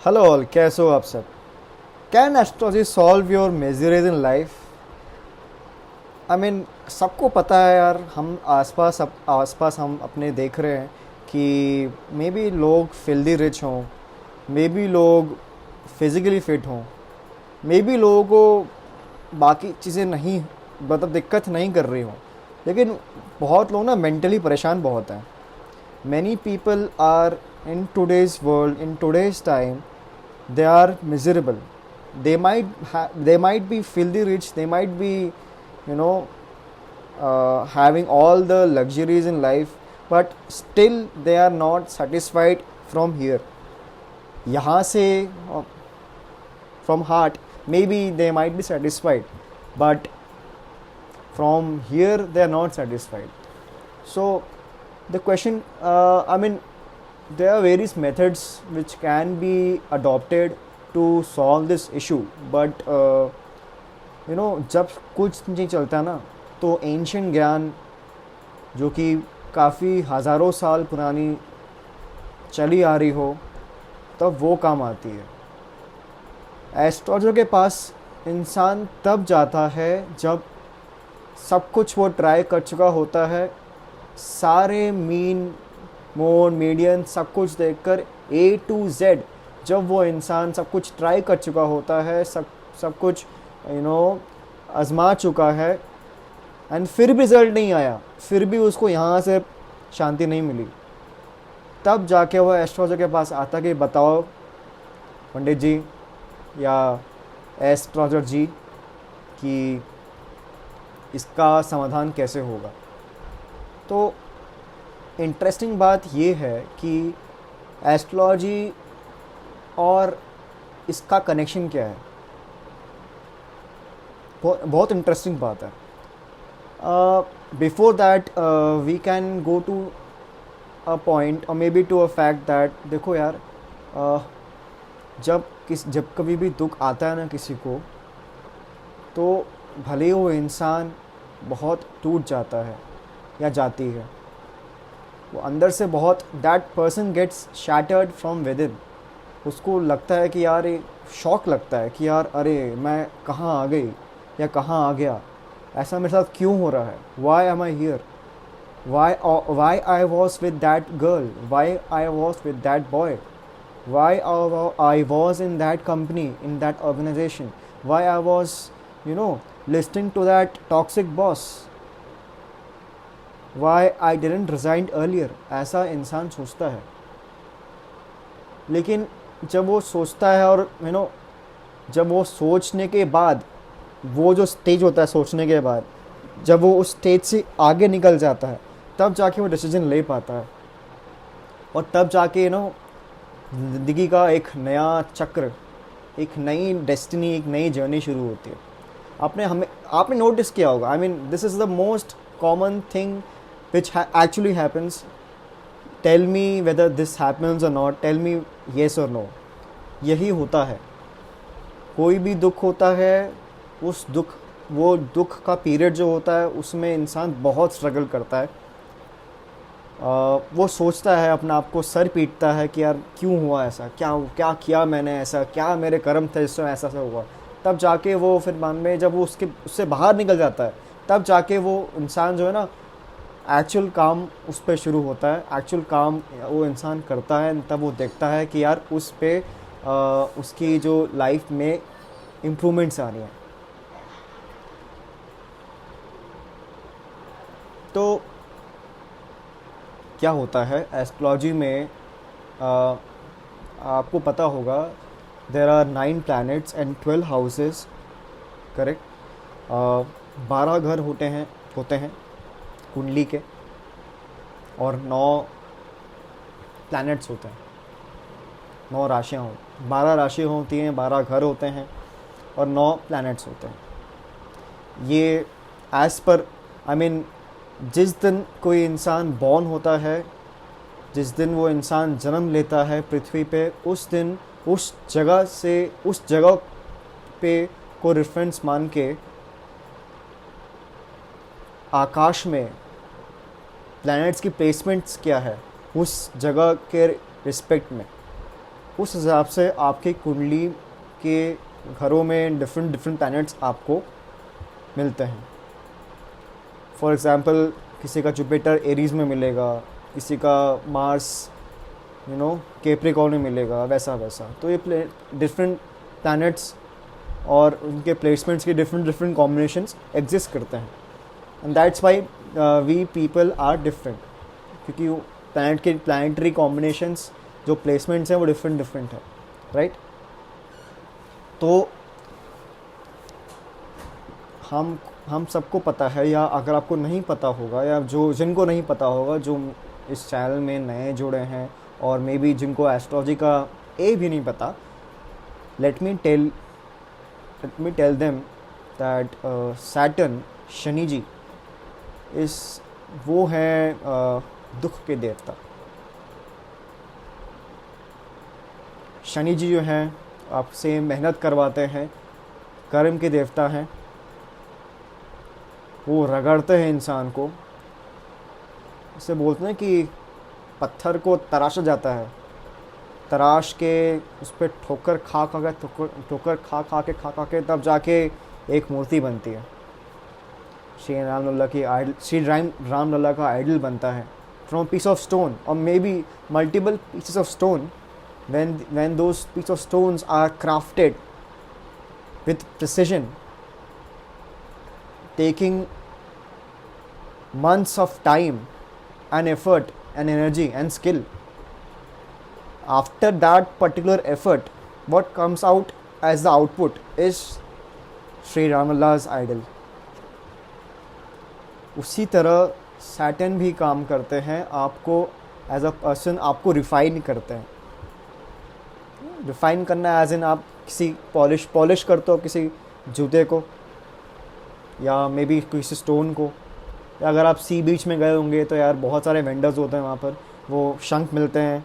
Hello all, कैसे हो आप सब? Can astrology solve your मेजरीज in life? I mean, सबको पता है यार, हम आसपास हम अपने देख रहे हैं कि मे बी लोग फिल्दी रिच हों, मे बी लोग फिज़िकली फिट हों, मे बी लोगों को बाकी चीज़ें नहीं, मतलब दिक्कत नहीं कर रही हों, लेकिन बहुत लोग ना मेंटली परेशान बहुत हैं. Many people are in today's world, in today's time, they are miserable. They might be filthy rich, they might be, you know, having all the luxuries in life, but still they are not satisfied from here. यहाँ से, from heart, maybe they might be satisfied, but from here they are not satisfied. So the question, I mean, there are various methods which can be adopted to solve this issue, but जब कुछ नहीं चलता ना, तो ancient ज्ञान जो कि काफ़ी हज़ारों साल पुरानी चली आ रही हो, तब वो काम आती है. एस्ट्रोलॉजर के पास इंसान तब जाता है जब सब कुछ वो ट्राई कर चुका होता है, सारे मीन मोड मीडियन सब कुछ देखकर ए टू जेड. जब वो इंसान सब कुछ ट्राई कर चुका होता है, सब कुछ आजमा चुका है, एंड फिर भी रिजल्ट नहीं आया, फिर भी उसको यहाँ से शांति नहीं मिली, तब जाके वो एस्ट्रोलॉजर के पास आता कि बताओ पंडित जी या एस्ट्रोलॉजर जी कि इसका समाधान कैसे होगा. तो इंटरेस्टिंग बात ये है कि एस्ट्रोलॉजी और इसका कनेक्शन क्या है. बहुत इंटरेस्टिंग बात है. Before that we can go to a point और may be to a fact that देखो यार, जब कभी भी दुख आता है ना किसी को, तो भले ही वो इंसान बहुत टूट जाता है या जाती है, वो अंदर से बहुत, that person gets shattered from within. उसको लगता है कि यार, ये शॉक लगता है कि यार अरे मैं कहाँ आ गई या कहाँ आ गया, ऐसा मेरे साथ क्यों हो रहा है, why am I here, why I was with that girl, why I was with that boy, why I was in that company, in that organisation, why I was listening to that toxic boss, why I didn't resign earlier. ऐसा इंसान सोचता है. लेकिन जब वो सोचता है और जब वो सोचने के बाद, वो जो स्टेज होता है सोचने के बाद, जब वो उस स्टेज से आगे निकल जाता है, तब जाके वो डिसीजन ले पाता है, और तब जाके ज़िंदगी का एक नया चक्र, एक नई डेस्टिनी, एक नई जर्नी शुरू होती है. आपने नोटिस किया होगा, I mean this is the most common thing which actually happens. Tell me whether this happens और नॉट, टेल मी येस और नो. यही होता है. कोई भी दुख होता है, वो दुख का पीरियड जो होता है, उसमें इंसान बहुत स्ट्रगल करता है. वो सोचता है, अपना आप को सर पीटता है कि यार क्यों हुआ ऐसा, क्या क्या किया मैंने ऐसा, क्या मेरे कर्म थे जिससे ऐसा हुआ. तब जाके वो फिर बाद में जब वो उससे बाहर निकल जाता है, तब जाके वो इंसान जो है ना, एक्चुअल काम उस पर शुरू होता है. एक्चुअल काम वो इंसान करता है, तब वो देखता है कि यार उस पे उसकी जो लाइफ में इम्प्रूवमेंट्स आ रही हैं. तो क्या होता है एस्ट्रोलॉजी में, आपको पता होगा, there are 9 planets and 12 houses, correct. 12 घर होते हैं कुंडली के, और 9 planets होते हैं, 9 राशियाँ 12 राशियाँ होती हैं, 12 घर होते हैं, और 9 planets होते हैं. ये एज पर, आई मीन, जिस दिन कोई इंसान बॉर्न होता है, जिस दिन वो इंसान जन्म लेता है पृथ्वी पे, उस दिन उस जगह पे को रेफरेंस मान के आकाश में प्लैनेट्स की प्लेसमेंट्स क्या है उस जगह के रिस्पेक्ट में, उस हिसाब से आपकी कुंडली के घरों में डिफरेंट डिफरेंट प्लैनेट्स आपको मिलते हैं। फॉर एग्ज़ाम्पल किसी का जुपिटर एरीज में मिलेगा, किसी का मार्स कैप्रिकॉर्न में मिलेगा, वैसा वैसा। तो ये डिफरेंट प्लैनेट्स और उनके प्लेसमेंट्स के डिफरेंट डिफरेंट कॉम्बिनेशंस एग्जिस्ट करते हैं, and that's why we people are different, क्योंकि प्लानिटरी कॉम्बिनेशंस जो प्लेसमेंट्स हैं वो डिफरेंट डिफरेंट है, राइट। तो हम सबको पता है, या अगर आपको नहीं पता होगा, या जिनको नहीं पता होगा, जो इस चैनल में नए जुड़े हैं और मे बी जिनको एस्ट्रोलॉजी का भी नहीं पता, let me tell them that Saturn, Shani ji, वो है दुख के देवता। शनि जी जो हैं आपसे मेहनत करवाते हैं, कर्म के देवता हैं, वो रगड़ते हैं इंसान को। इसे बोलते हैं कि पत्थर को तराशा जाता है, तराश के उस पर ठोकर खा के तब जाके एक मूर्ति बनती है। श्री राम लल्ला का आइडल बनता है फ्रॉम पीस ऑफ स्टोन, और may be multiple pieces of stone. when those pieces of stones are crafted with precision, taking months of time and effort and energy and skill, after that particular effort, what comes out as the output is Sri Ramalla's idol. उसी तरह Saturn भी काम करते हैं, आपको as a person आपको refine करते हैं। रिफाइन करना एज इन आप किसी पॉलिश करते हो किसी जूते को, या मे बी किसी स्टोन को, या अगर आप सी बीच में गए होंगे तो यार बहुत सारे वेंडर्स होते हैं वहाँ पर, वो शंख मिलते हैं।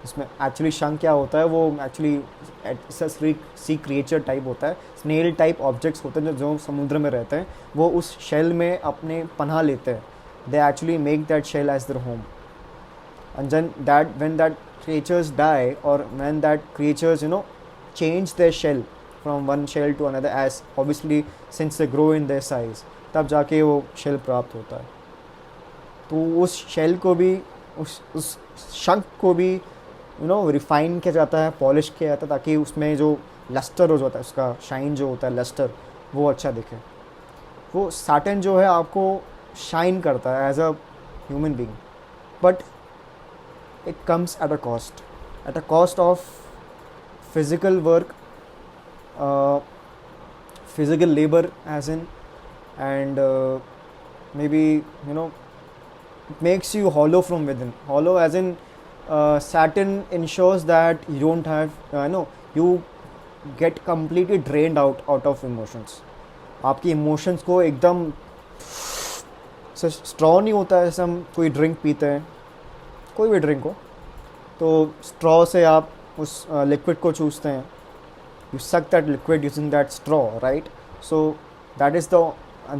इसमें एक्चुअली शंख क्या होता है, वो एक्चुअली सी क्रिएचर टाइप होता है, स्नेल टाइप ऑब्जेक्ट्स होते हैं जो समुद्र में रहते हैं, वो उस शेल में अपने पनाह लेते हैं। They actually make that shell as their home, and when that creatures die, or when that creatures change their shell from one shell to another, as obviously since they grow in their size, तब जाके वो shell प्राप्त होता है। तो उस shell को भी, उस शंख को भी रिफाइन किया जाता है, पॉलिश किया जाता है, ताकि उसमें जो लस्टर हो जाता है, उसका शाइन जो होता है, लस्टर, वो अच्छा दिखे। वो सैटर्न जो है आपको शाइन करता है as a human being, but it comes at a cost of physical work, physical labor as in, and maybe it makes you hollow from within. Hollow as in Saturn ensures that you don't have you get completely drained out of emotions. आपकी emotions को एकदम straw नहीं होता है, जैसे हम कोई drink पीते हैं, कोई भी ड्रिंक हो, तो स्ट्रॉ से आप उस लिक्विड को चूसते हैं, यू सक that liquid using that straw, right. So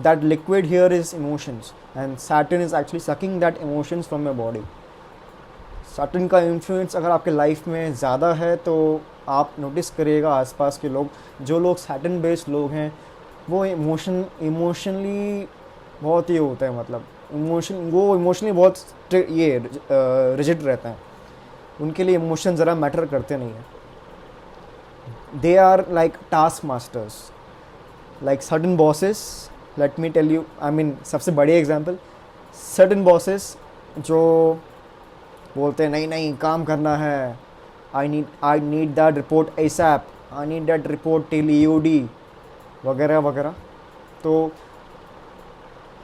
that liquid here is emotions, and Saturn is actually sucking that emotions from your body. Saturn का इन्फ्लुएंस अगर आपके लाइफ में ज़्यादा है तो आप नोटिस करिएगा आसपास के लोग, जो लोग Saturn बेस्ड लोग हैं, वो इमोशनली बहुत ये होते हैं, मतलब वो इमोशनली बहुत ये रिजिड रहते हैं, उनके लिए इमोशन ज़रा मैटर करते नहीं हैं। They are like task masters, like certain bosses, let me tell you, I mean सबसे बड़ी एग्जांपल, सर्टन बॉसेस जो बोलते हैं नहीं काम करना है, I need that report ASAP, I need that report till EOD वगैरह वगैरह, तो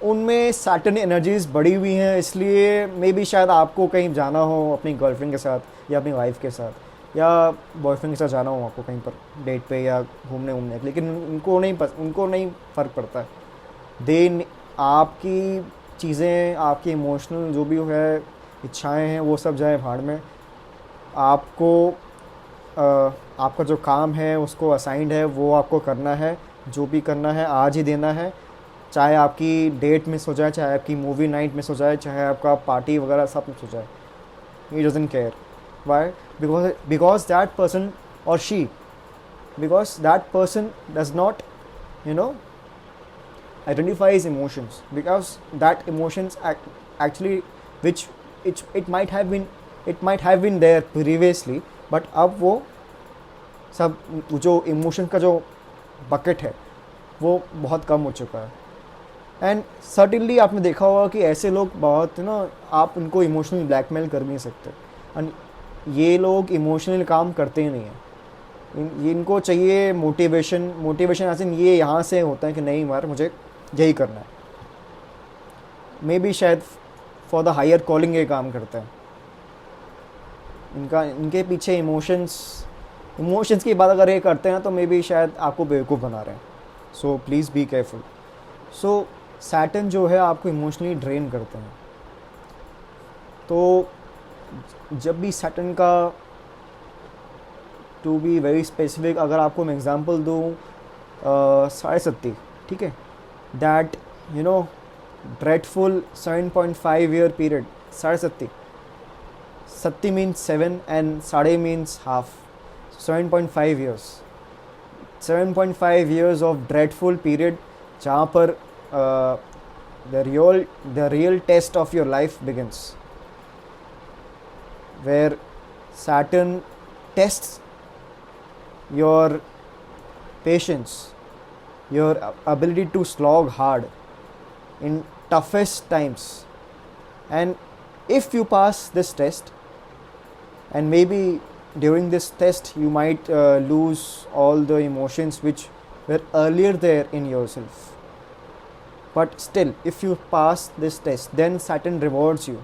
उनमें सैटर्न एनर्जीज बढ़ी हुई हैं। इसलिए मे बी शायद आपको कहीं जाना हो अपनी गर्लफ्रेंड के साथ या अपनी वाइफ के साथ या बॉयफ्रेंड के साथ जाना हो आपको कहीं पर डेट पे या घूमने, लेकिन उनको नहीं फ़र्क पड़ता है। आपकी चीज़ें, आपकी इमोशनल जो भी है इच्छाएं हैं, वो सब जाए भाड़ में। आपका जो काम है उसको असाइंड है, वो आपको करना है, जो भी करना है आज ही देना है, चाहे आपकी डेट मिस हो जाए, चाहे आपकी मूवी नाइट मिस हो जाए, चाहे आपका पार्टी वगैरह सब मिस हो जाए, he doesn't care. Why? because that person or she, because that person does not, you know, identifies emotions, because that emotions actually, which it might have been, it might have been there previously, but अब वो सब जो emotion का जो bucket है वो बहुत कम हो चुका है. एंड सर्टिनली आपने देखा होगा कि ऐसे लोग बहुत, ना, आप उनको इमोशनली ब्लैकमेल कर नहीं सकते. एंड ये लोग इमोशनल काम करते ही नहीं हैं. इनको चाहिए मोटिवेशन एज इन ये यहाँ से होता है कि नहीं यार मुझे यही करना है. मे बी शायद फॉर द हायर कॉलिंग ये काम करते हैं. इनके पीछे इमोशंस की बात अगर ये करते हैं तो मे बी शायद आपको बेवकूफ़ बना रहे हैं. So please be careful. So Saturn जो है आपको इमोशनली ड्रेन करते हैं. तो जब भी सैटर्न का, टू बी वेरी स्पेसिफिक, अगर आपको मैं एग्जांपल दूँ 67, ठीक है, that you know dreadful 7.5 year period, 67, satti means 7 and sade means half, 7.5 years, 7.5 years of dreadful period जहाँ पर the real test of your life begins, where Saturn tests your patience, your ability to slog hard in toughest times. And if you pass this test, and maybe during this test you might lose all the emotions which were earlier there in yourself, but still if you pass this test, then Saturn rewards you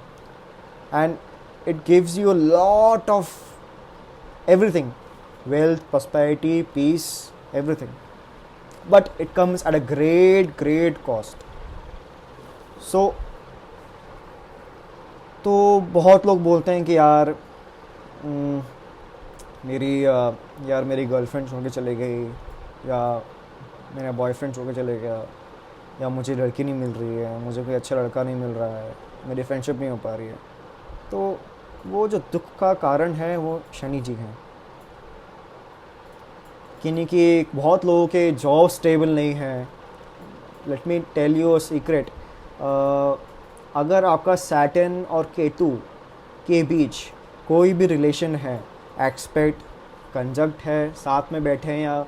and it gives you a lot of everything: wealth, prosperity, peace, everything. But it comes at a great cost. तो बहुत लोग बोलते हैं कि यार मेरी girlfriend छोड़ के चली गई, या मेरा बॉयफ्रेंड छोड़ के चले गया, या मुझे लड़की नहीं मिल रही है, मुझे कोई अच्छा लड़का नहीं मिल रहा है, मेरी फ्रेंडशिप नहीं हो पा रही है. तो वो जो दुख का कारण है वो शनि जी हैं. कि बहुत लोगों के जॉब स्टेबल नहीं है. Let me tell you a secret. अगर आपका सैटर्न और केतु के बीच कोई भी रिलेशन है, एक्सपेक्ट, कंजक्ट है, साथ में बैठे हैं, या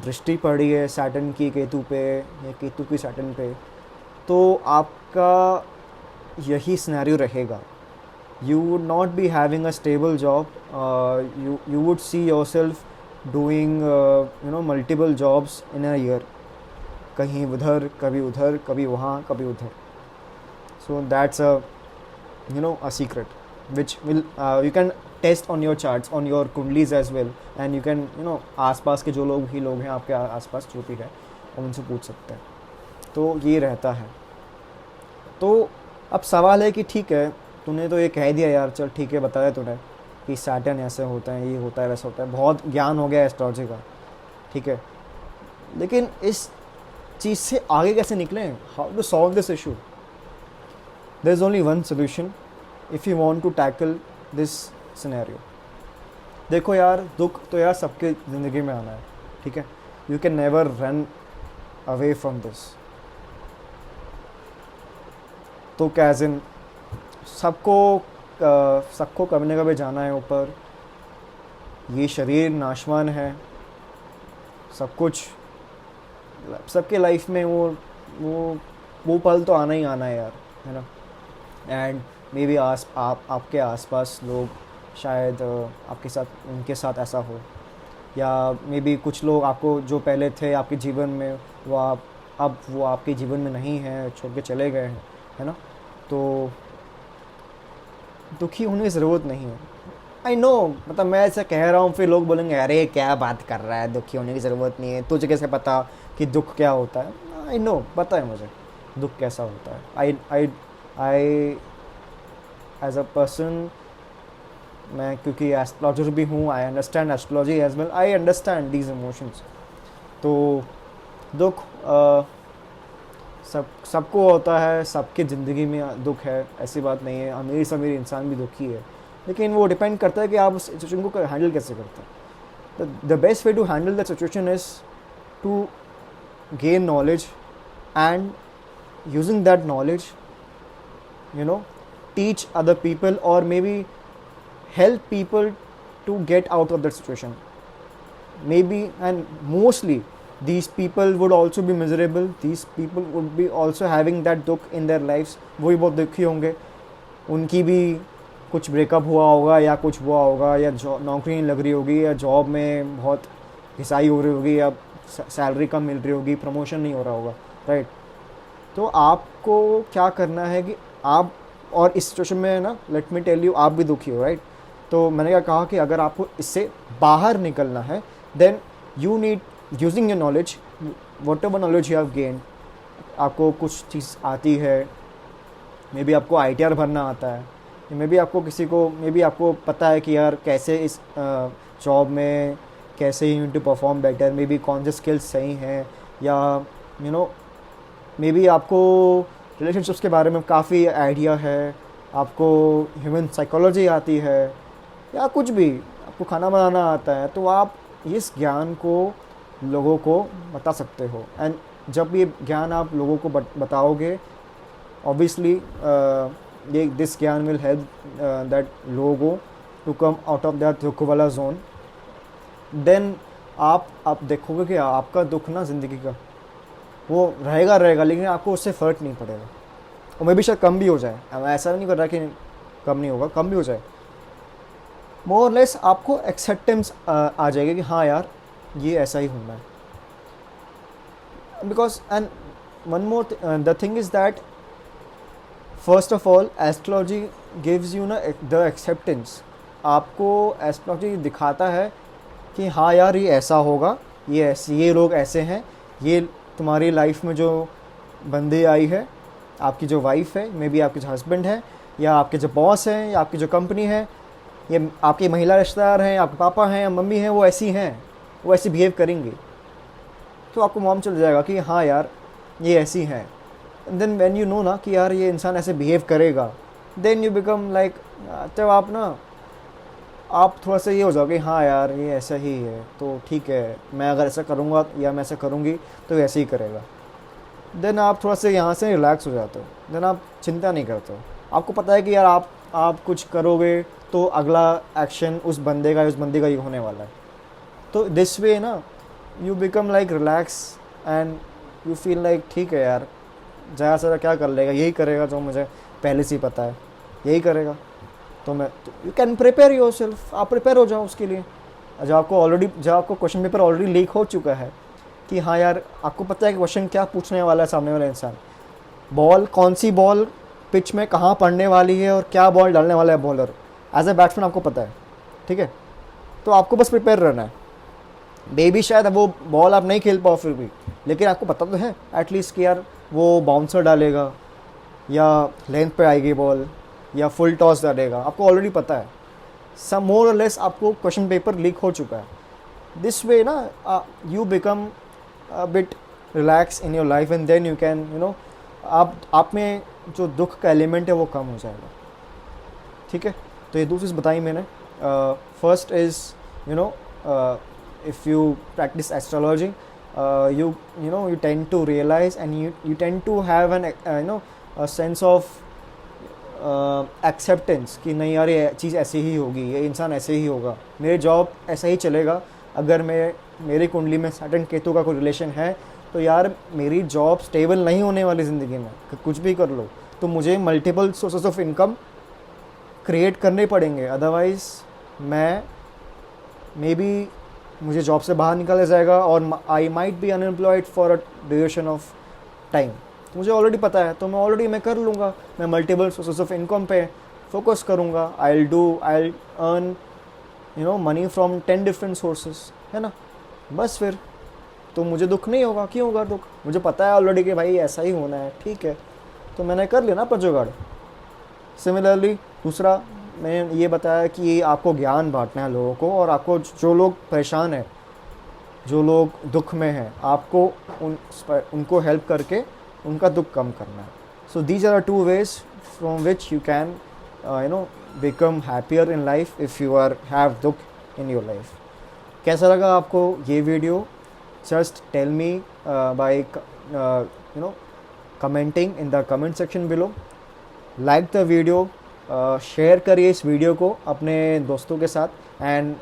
दृष्टि पड़ी है सैटर्न की केतु पे या केतु की सैटर्न पे, तो आपका यही सिनेरियो रहेगा. You would not be having a stable job. You would see yourself doing multiple jobs in a year, कहीं उधर, कभी उधर, कभी वहाँ, कभी उधर. So that's a secret which will you can test on your charts, on your कुंडलीज as well, and you can आसपास के जो लोग हैं आपके आसपास जो भी है, उनसे पूछ सकते हैं. तो ये रहता है. तो अब सवाल है कि ठीक है, तूने तो ये कह दिया यार, चल ठीक है, बताया तूने कि सैटर्न ऐसे होता है, ये होता है, वैसा होता है, बहुत ज्ञान हो गया एस्ट्रोलॉजी का, ठीक है, लेकिन इस चीज़ से आगे कैसे निकलें? How to solve this issue? There is only one solution if you want to tackle this scenario. देखो यार, दुख तो यार सबके ज़िंदगी में आना है, ठीक है. You can never run away from this. तो कैज़िन सबको कभी ना कभी जाना है ऊपर. ये शरीर नाशवान है. सब कुछ, सबके लाइफ में वो पल तो आना ही आना है यार, है ना. एंड मे बी आपके आसपास लोग शायद आपके साथ, उनके साथ ऐसा हो, या मे बी कुछ लोग आपको जो पहले थे आपके जीवन में, अब वो आपके जीवन में नहीं है, छोड़ के चले गए हैं, है ना. तो दुखी होने की ज़रूरत नहीं है. आई नो, मतलब मैं ऐसा कह रहा हूँ, फिर लोग बोलेंगे अरे क्या बात कर रहा है, दुखी होने की ज़रूरत नहीं है, तुझे कैसे पता कि दुख क्या होता है? आई नो, पता है मुझे दुख कैसा होता है. आई एज अ पर्सन, मैं क्योंकि एस्ट्रोलॉजर भी हूँ, I understand astrology as well, I understand these emotions. तो दुख सबको होता है, सबकी ज़िंदगी में दुख है, ऐसी बात नहीं है. अमीर से अमीर इंसान भी दुखी है. लेकिन वो डिपेंड करता है कि आप उस सिचुएशन को हैंडल कैसे करते हैं. The best way to handle the situation is to gain knowledge and using that knowledge, you know, teach other people or maybe help people to get out of that situation. Maybe and mostly these people would also be miserable, these people would be also having that dukh in their lives. वो भी बहुत दुखी होंगे, उनकी भी कुछ breakup हुआ होगा या कुछ हुआ होगा, या नौकरी नहीं लग रही होगी, या जॉब में बहुत घिसाई हो रही होगी, या सैलरी कम मिल रही होगी, प्रमोशन नहीं हो रहा होगा, राइट. तो आपको क्या करना है कि आप, और इस सिचुएशन में ना, लेट मी टेल यू, आप भी दुखी हो, राइट. तो मैंने क्या कहा कि अगर आपको इससे बाहर निकलना है, then you need using your knowledge, whatever knowledge you have gain. आपको कुछ चीज़ आती है, मे बी आपको ITR भरना आता है, मे बी आपको किसी को, मे बी आपको पता है कि यार कैसे इस जॉब में कैसे you need to perform better, maybe कौन से स्किल्स सही हैं, या यू नो मे बी आपको रिलेशनशिप्स के बारे में काफ़ी आइडिया है, आपको ह्यूमन साइकोलॉजी आती है, या कुछ भी, आपको खाना बनाना आता है, तो आप इस ज्ञान को लोगों को बता सकते हो. एंड जब ये ज्ञान आप लोगों को बताओगे, ऑब्वियसली ये दिस ज्ञान विल हेल्प दैट लोगों to come out of that दुख वाला जोन. देन आप देखोगे कि आपका दुख ना ज़िंदगी का वो रहेगा, लेकिन आपको उससे फ़र्क नहीं पड़ेगा, और मे भी शायद कम भी हो जाए. मैं ऐसा नहीं कर रहा कि कम नहीं होगा, कम भी हो जाए. मोर लेस आपको एक्सेप्टेंस आ जाएगी कि हाँ यार ये ऐसा ही होना है. Because and one more the thing is that first of all astrology gives you ना द एक्सेप्टेंस. आपको एस्ट्रोलॉजी दिखाता है कि हाँ यार ये ऐसा होगा, ये लोग ऐसे हैं, ये तुम्हारी लाइफ में जो बंदी आई है, आपकी जो वाइफ है, मे बी आपके जो हस्बैंड है, या आपके जो बॉस हैं, या आपकी जो कंपनी है, ये आपके महिला रिश्तेदार हैं, आपके पापा हैं या मम्मी हैं, वो ऐसी हैं, वो ऐसी बिहेव करेंगी. तो आपको मालूम चल जाएगा कि हाँ यार ये ऐसी हैं. देन व्हेन यू नो ना कि यार ये इंसान ऐसे बिहेव करेगा, देन यू बिकम लाइक, जब आप थोड़ा सा ये हो जाओगे, हाँ यार ये ऐसा ही है, तो ठीक है, मैं अगर ऐसा करूँगा या मैं ऐसा करूँगी तो ऐसे ही करेगा. देन आप थोड़ा सा यहाँ से रिलैक्स हो जाते हो, देन आप चिंता नहीं करते हो. आपको पता है कि यार आप कुछ करोगे तो अगला एक्शन उस बंदे का ही होने वाला है. तो दिस वे ना you become like relax and you feel like ठीक है यार, ज़्यादा से ज़्यादा क्या कर लेगा, यही करेगा जो मुझे पहले से ही पता है, यही करेगा. तो you can prepare your self, आप प्रिपेयर हो जाओ उसके लिए. जब आपको क्वेश्चन पेपर ऑलरेडी लीक हो चुका है कि हाँ यार आपको पता है कि क्वेश्चन क्या पूछने वाला है सामने वाला इंसान, कौन सी बॉल पिच में कहाँ पड़ने वाली है और क्या बॉल डालने वाला है बॉलर, एज ए बैट्समैन आपको पता है, ठीक है. तो आपको बस प्रिपेयर रहना है. मे बी शायद वो बॉल आप नहीं खेल पाओ फिर भी, लेकिन आपको पता तो है एटलीस्ट कि यार वो बाउंसर डालेगा, या लेंथ पे आएगी बॉल, या फुल टॉस डालेगा, आपको ऑलरेडी पता है. सम मोर और लेस आपको क्वेश्चन पेपर लीक हो चुका है. दिस वे ना you become a bit relax in your life, and then you can you know आप में जो दुख का एलिमेंट है वो कम हो जाएगा, ठीक है. तो ये दूसरी चीज़ बताई मैंने. First is you know if you practice astrology, you tend to realize and you tend to have an a sense of acceptance कि नहीं यार ये चीज़ ऐसे ही होगी, ये इंसान ऐसे ही होगा, मेरी जॉब ऐसा ही चलेगा. अगर मेरी कुंडली में सैटर्न केतु का कोई रिलेशन है तो यार मेरी जॉब स्टेबल नहीं होने वाली ज़िंदगी में, कुछ भी कर लो तो मुझे multiple sources of income create करने पड़ेंगे, अदरवाइज़ मे बी मुझे जॉब से बाहर निकाला जाएगा और I might be unemployed for a duration of time. मुझे ऑलरेडी पता है, तो मैं कर लूँगा, मैं मल्टीपल सोर्सेस ऑफ इनकम पे फोकस करूँगा. I earn money from 10 different sources, है ना. बस फिर तो मुझे दुख नहीं होगा. क्यों होगा दुख, मुझे पता है ऑलरेडी कि भाई ऐसा ही होना है, ठीक है, तो मैंने कर लिया ना पर जुगाड़. सिमिलरली दूसरा मैंने ये बताया कि आपको ज्ञान बांटना है लोगों को, और आपको जो लोग परेशान हैं, जो लोग दुख में हैं, आपको उनको हेल्प करके उनका दुख कम करना है. So these are 2 ways from which you can become happier in life if you are have dukh in your life. कैसा लगा आपको ये video? Just tell me by you know commenting in the comment section below. Like the video, share करिए इस video को अपने दोस्तों के साथ. And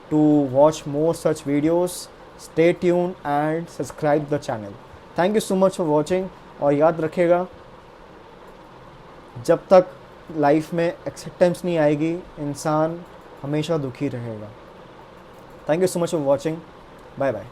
to watch more such videos, stay tune and subscribe the channel. Thank you so much for watching. और याद रखिएगा, जब तक लाइफ में एक्सेप्टेंस नहीं आएगी, इंसान हमेशा दुखी रहेगा. Thank you so much for watching. Bye bye.